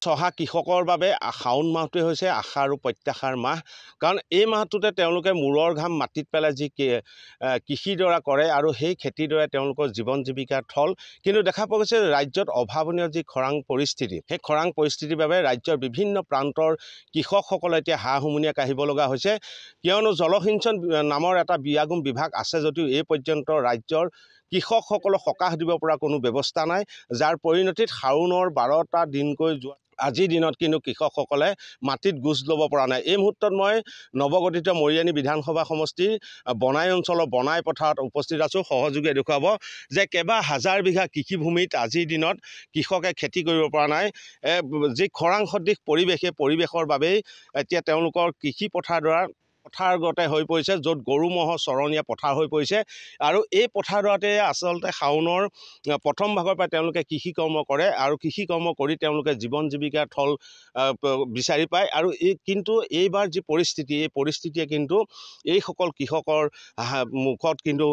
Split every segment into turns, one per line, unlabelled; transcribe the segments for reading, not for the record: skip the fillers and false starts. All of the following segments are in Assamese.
চহা কৃষকৰ বাবে শাওণ মাহটোৱে হৈছে আশা আৰু প্ৰত্যাশাৰ মাহ। কাৰণ এই মাহটোতে তেওঁলোকে মূৰৰ ঘাম মাটিত পেলাই যি কৃষিডৰা কৰে আৰু সেই খেতিডৰাই তেওঁলোকৰ জীৱন জীৱিকাৰ থল। কিন্তু দেখা পোৱা গৈছে ৰাজ্যত অভাৱনীয় যি খৰাং পৰিস্থিতি, সেই খৰাং পৰিস্থিতিৰ বাবে ৰাজ্যৰ বিভিন্ন প্ৰান্তৰ কৃষকসকলে এতিয়া হাঁহুমুনিয়াই কাঢ়িব লগা হৈছে। কিয়নো জলসিঞ্চন নামৰ এটা বিয়াগুম বিভাগ আছে যদিও এই পৰ্যন্ত ৰাজ্যৰ কৃষকসকলক সকাহ দিব পৰা কোনো ব্যৱস্থা নাই, যাৰ পৰিণতিত শাওণৰ 12টা দিনকৈ যোৱা আজিৰ দিনত কিন্তু কৃষকসকলে মাটিত গোজ ল'ব পৰা নাই। এই মুহূৰ্তত মই নৱগঠিত মৰিয়ানী বিধানসভা সমষ্টিৰ বনাই অঞ্চলৰ বনাই পথাৰত উপস্থিত আছোঁ। সহযোগীয়ে দেখুৱাব যে কেইবা হাজাৰ বিঘা কৃষিভূমিত আজিৰ দিনত কৃষকে খেতি কৰিব পৰা নাই। যি খৰাং সদৃশ পৰিৱেশ, সেই পৰিৱেশৰ বাবেই এতিয়া তেওঁলোকৰ কৃষি পথাৰডৰা পথাৰগতে হৈ পৰিছে, য'ত গৰু ম'হৰ চৰণীয়া পথাৰ হৈ পৰিছে। আৰু এই পথাৰডৰাতে আচলতে শাওণৰ প্ৰথম ভাগৰ পৰা তেওঁলোকে কৃষি কৰ্ম কৰে আৰু কৃষি কৰ্ম কৰি তেওঁলোকে জীৱন জীৱিকাৰ থল বিচাৰি পায়। আৰু কিন্তু এইবাৰ যি পৰিস্থিতি, এই পৰিস্থিতিয়ে কিন্তু এইসকল কৃষকৰ মুখত কিন্তু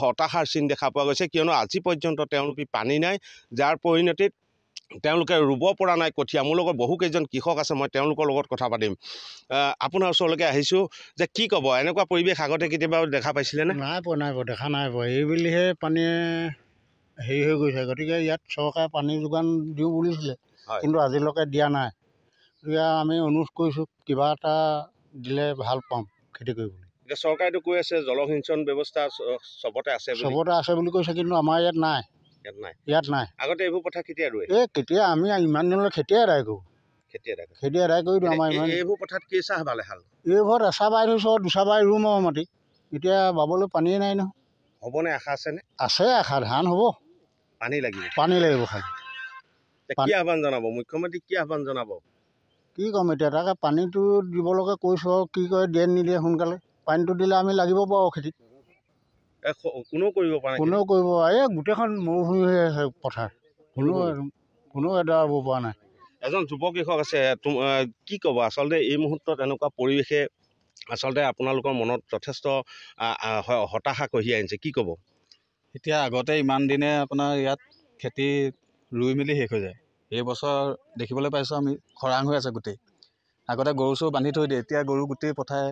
হতাশাৰ চিন দেখা পোৱা গৈছে। কিয়নো আজি পৰ্যন্ত তেওঁলোকে পানী নাই, যাৰ পৰিণতিত তেওঁলোকে ৰুব পৰা নাই কঠীয়া। মোৰ লগত বহুকেইজন কৃষক আছে, মই তেওঁলোকৰ লগত কথা পাতিম। আপোনাৰ ওচৰলৈকে আহিছোঁ যে কি ক'ব, এনেকুৱা পৰিৱেশ আগতে কেতিয়াবা দেখা পাইছিলেনে?
নাই পোৱা দেখা নাই পোৱা। এই বুলিহে পানীয়ে হেৰি হৈ গৈছে। গতিকে ইয়াত চৰকাৰে পানী যোগান দিওঁ বুলিছিলে, কিন্তু আজিলৈকে দিয়া নাই। গতিকে আমি অনুৰোধ কৰিছোঁ কিবা এটা দিলে ভাল পাম খেতি কৰিবলৈ।
এতিয়া চৰকাৰেতো কৈ আছে জলসিঞ্চন ব্যৱস্থা চবতে আছে
বুলি কৈছে, কিন্তু আমাৰ ইয়াত নাই। ইয়াত নাই।
আগতে এইবোৰ পথাৰ কেতিয়া ৰুৱে?
কেতিয়া আমি ইমান দিনলৈ খেতিয়ে আদায় কৰোঁ। খেতি আদায় কৰি দিওঁ। আমাৰ ইমান
এইবোৰ পথাৰত কেইচাহ বালে হাল?
এইবোৰত এচাহ বাই থৈছোঁ আৰু দুচাহ বাই ৰুম আৰু মাটি। এতিয়া বাবলৈ পানীয়ে নাই নহয়।
হ'বনে? আশা আছেনে?
আছে আশা। ধান হ'ব,
পানী লাগিব
খালি।
কি আহ্বান জনাব মুখ্যমন্ত্ৰীক? কি আহ্বান জনাব?
কি ক'ম এতিয়া, তাকে পানীটো দিবলৈকে কৈছোঁ আৰু কি কৰে দিয়ে নিদিয়ে সোনকালে। পানীটো দিলে আমি লাগিব পাৰোঁ খেতিত।
কোনেও কৰিব পৰা নাই।
এই গোটেইখন মৰুভূমি হৈ আছে পথাৰ। কোনো এডৰা ৰুব পৰা নাই।
এজন যুৱ কৃষক আছে, কি ক'ব আচলতে এই মুহূৰ্তত এনেকুৱা পৰিৱেশে আচলতে আপোনালোকৰ মনত যথেষ্ট হতাশা কঢ়িয়াই আনিছে, কি ক'ব?
এতিয়া আগতে ইমান দিনে আপোনাৰ ইয়াত খেতি ৰুই মেলি শেষ হৈ যায়। এই বছৰ দেখিবলৈ পাইছোঁ আমি খৰাং হৈ আছে গোটেই। আগতে গৰু চৰু বান্ধি থৈ দিয়ে, এতিয়া গৰু গোটেই পথাৰে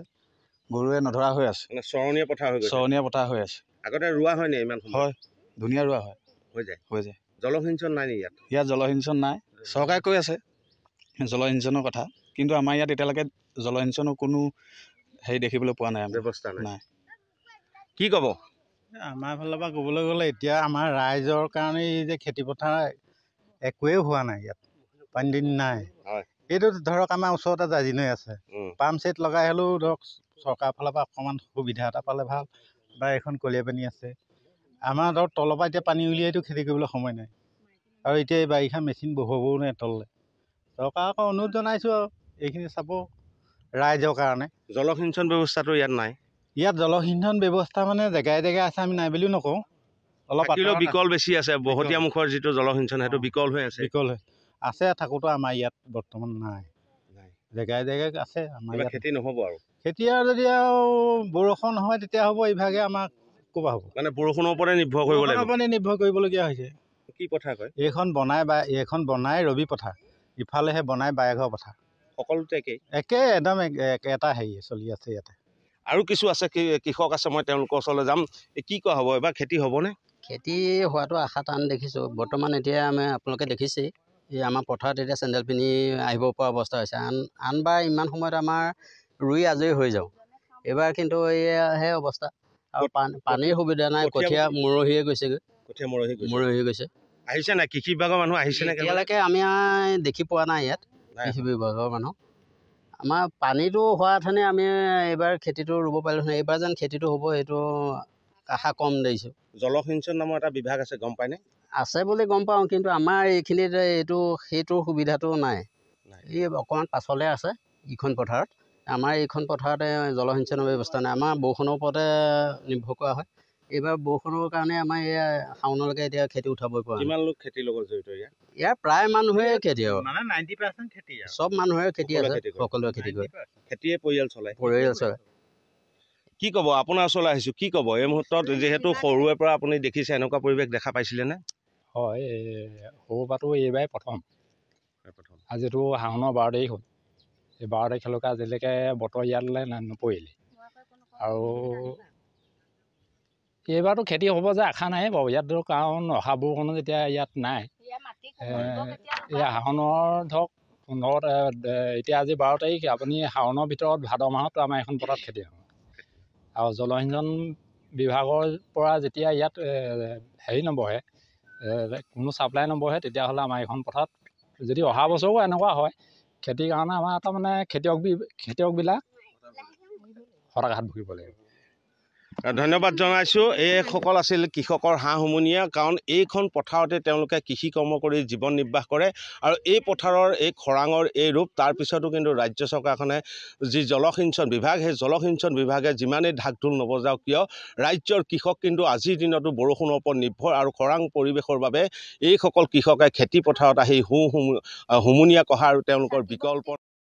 গৰুৱে নধৰা হৈ আছে।
চৰণীয়া পথাৰ হৈ আছে। আগতে ৰোৱা হয় নে? ইমান
হয়, ধুনীয়া ৰোৱা হয়। হৈ যায়।
জলসিঞ্চন নাই নি ইয়াত?
ইয়াত জলসিঞ্চন নাই। চৰকাৰে কৈ আছে জলসিঞ্চনৰ কথা, কিন্তু আমাৰ ইয়াত এতিয়ালৈকে জলসিঞ্চনৰ কোনো হেৰি দেখিবলৈ পোৱা নাই।
ব্যৱস্থা নাই। কি ক'ব?
আমাৰ ফালৰ পৰা ক'বলৈ গ'লে এতিয়া আমাৰ ৰাইজৰ কাৰণে এই যে খেতি পথাৰ একোৱেই হোৱা নাই। ইয়াত পানী দুনি নাই। এইটো ধৰক আমাৰ ওচৰতে জাজি নৈ আছে, পাম্প ছেট লগাই হ'লেও ধৰক চৰকাৰৰ ফালৰ পৰা অকণমান সুবিধা এটা পালে ভাল। বা এখন কলীয়া পানী আছে। আমাৰ ধৰক তলৰ পৰা এতিয়া পানী উলিয়াইতো খেতি কৰিবলৈ সময় নাই। আৰু এতিয়া এই বাৰিষা মেচিন বহুৱাবও নাই তললৈ। চৰকাৰক অনুৰোধ জনাইছোঁ আৰু এইখিনি চাব ৰাইজৰ কাৰণে।
জলসিঞ্চন ব্যৱস্থাটো ইয়াত নাই।
ইয়াত জলসিঞ্চন ব্যৱস্থা মানে জেগাই জেগাই আছে, আমি নাই বুলিও নকওঁ। অলপ
বিকল বেছি আছে। বহতীয়া মুখৰ যিটো জলসিঞ্চন সেইটো বিকল হৈ আছে।
আছে থাকোঁতো আমাৰ ইয়াত বৰ্তমান নাই। জেগাই জেগাই আছে। আমাৰ ইয়াত
খেতি নহ'ব আৰু।
খেতি আৰু যদি আৰু বৰষুণ হয় তেতিয়া হ'ব। ইভাগে আমাক ক'বা হ'ব।
মানে বৰষুণৰ ওপৰতে নিৰ্ভৰ কৰিব লাগিব।
নিৰ্ভৰ কৰিবলগীয়া হৈছে।
কি পথাৰ কয়?
এইখন বনাই ৰবি পথাৰ, ইফালেহে বনাই বায়েঘৰ পথাৰ।
সকলোতে
একে একদম এটা হেৰি চলি আছে ইয়াতে।
আৰু কিছু আছে কৃষক আছে, মই তেওঁলোকৰ ওচৰলৈ যাম। কি কোৱা হ'ব, এবাৰ খেতি হ'বনে?
খেতি হোৱাটো আশা টান দেখিছোঁ বৰ্তমান। এতিয়া আপোনালোকে দেখিছেই এই আমাৰ পথাৰত এতিয়া চেণ্ডেল পিন্ধি আহিব পৰা অৱস্থা হৈছে। আনবাৰ ইমান সময়ত আমাৰ ৰুই আজৰি হৈ যাওঁ। এইবাৰ কিন্তু এয়াহে অৱস্থা। আৰু পানীৰ সুবিধা নাই, কঠীয়া মৰহিয়ে গৈছেগৈ। মৰহি গৈছে।
আহিছে নাই কৃষি বিভাগৰ মানুহ? আহিছে নে?
এতিয়ালৈকে আমি দেখি পোৱা নাই ইয়াত কৃষি বিভাগৰ মানুহ। আমাৰ পানীটো হোৱাহেঁতেনে আমি এইবাৰ খেতিটো ৰুব পাৰিলোঁ। এইবাৰ যেন খেতিটো হ'ব এইটো আশা কম দেখিছোঁ।
জলসিঞ্চন নামৰ এটা বিভাগ আছে, গম পায়নে?
আছে বুলি গম পাওঁ, কিন্তু আমাৰ এইখিনিত সেইটো সুবিধাটো নাই। এই অকণমান পাছলৈ আছে ইখন পথাৰত। আমাৰ এইখন পথাৰতে জলসিঞ্চনৰ ব্যৱস্থা নাই। আমাৰ বৰষুণৰ ওপৰতে নিৰ্ভৰ কৰা হয়। এইবাৰ বৰষুণৰ কাৰণে আমাৰ শাওনলৈকে এতিয়া খেতি উঠাবই পৰা নাই।
কিমান লোক খেতিৰ লগত জড়িত?
ইয়াৰ প্ৰায় মানুহে খেতি আৰু
মানে 90% খেতি।
চব মানুহৰে খেতি আছে, সকলোৱে খেতি কৰে।
খেতিয়ে পৰিয়াল চলায়। কি ক'ব? আপোনাৰ ওচৰলৈ আহিছোঁ, কি ক'ব এই মুহূৰ্তত? যিহেতু সৰুৰে পৰা আপুনি দেখিছে, এনেকুৱা পৰিৱেশ দেখা পাইছিলেনে?
হয়, সৰু পৰাটো এইবাৰ প্ৰথম। আজিতো শাওনৰ 12 তাৰিখ হ'ল। এই 12 তাৰিখলৈকে আজিলৈকে বতৰ ইয়ালৈ নপৰিলে আৰু এইবাৰতো খেতি হ'ব যে আশা নাই বাৰু ইয়াত, কাৰণ অহা বৰষুণো যেতিয়া ইয়াত নাই। এই শাওনৰ ধৰক 15 এতিয়া আজি 12 তাৰিখ, আপুনি শাওনৰ ভিতৰত ভাদ মাহত আমাৰ এখন পথাৰত খেতি হ'ব। আৰু জলসিঞ্চন বিভাগৰ পৰা যেতিয়া ইয়াত হেৰি নবহে, কোনো ছাপ্লাই নবহে, তেতিয়াহ'লে আমাৰ এইখন পথাৰত যদি অহা বছৰো এনেকুৱা হয় খেতিৰ কাৰণে আমাৰ তাৰমানে খেতিয়কবিলাক হতাশাত ভুগিব লাগিব।
ধন্যবাদ জনাইছোঁ। এইসকল আছিল কৃষকৰ হাঁহ হুমুনিয়া, কাৰণ এইখন পথাৰতে তেওঁলোকে কৃষি কৰ্ম কৰি জীৱন নিৰ্বাহ কৰে। আৰু এই পথাৰৰ এই খৰাঙৰ এই ৰূপ, তাৰপিছতো কিন্তু ৰাজ্য চৰকাৰখনে যি জলসিঞ্চন বিভাগ, সেই জলসিঞ্চন বিভাগে যিমানেই ঢাক ঢোল নবজাওক কিয়, ৰাজ্যৰ কৃষক কিন্তু আজিৰ দিনতো বৰষুণৰ ওপৰত নিৰ্ভৰ। আৰু খৰাং পৰিৱেশৰ বাবে এইসকল কৃষকে খেতি পথাৰত আহি হুমুনিয়া কঢ়া আৰু তেওঁলোকৰ বিকল্প